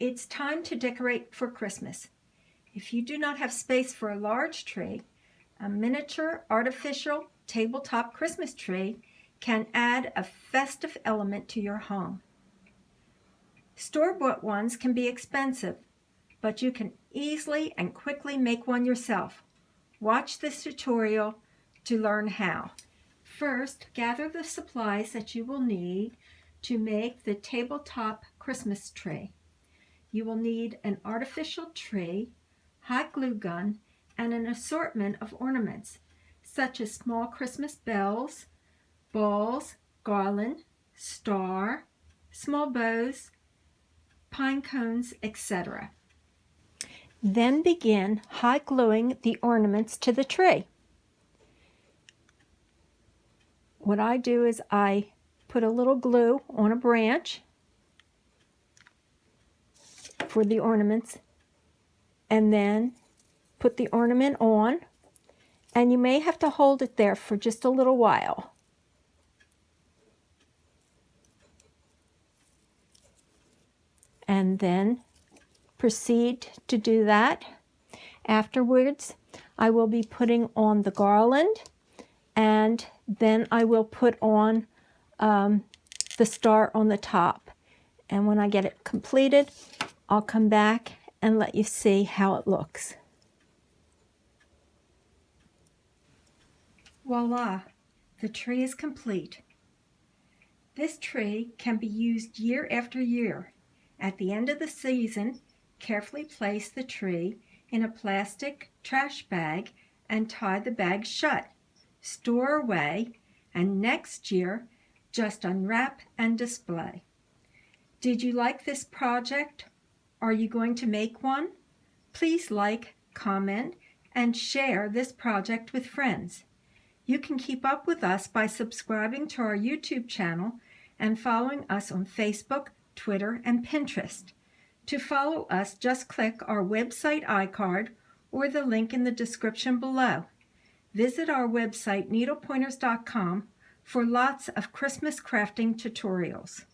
It's time to decorate for Christmas. If you do not have space for a large tree, a miniature artificial tabletop Christmas tree can add a festive element to your home. Store-bought ones can be expensive, but you can easily and quickly make one yourself. Watch this tutorial to learn how. First, gather the supplies that you will need to make the tabletop Christmas tree. You will need an artificial tree, hot glue gun, and an assortment of ornaments, such as small Christmas bells, balls, garland, star, small bows, pine cones, etc. Then begin hot gluing the ornaments to the tree. What I do is I put a little glue on a branch for the ornaments and then put the ornament on, and you may have to hold it there for just a little while. And then proceed to do that. Afterwards, I will be putting on the garland, and then I will put on the star on the top. And when I get it completed, I'll come back and let you see how it looks. Voila! The tree is complete. This tree can be used year after year. At the end of the season, carefully place the tree in a plastic trash bag and tie the bag shut. Store away, and next year, just unwrap and display. Did you like this project? Are you going to make one? Please like, comment, and share this project with friends. You can keep up with us by subscribing to our YouTube channel and following us on Facebook, Twitter, and Pinterest. To follow us, just click our website iCard or the link in the description below. Visit our website needlepointers.com for lots of Christmas crafting tutorials.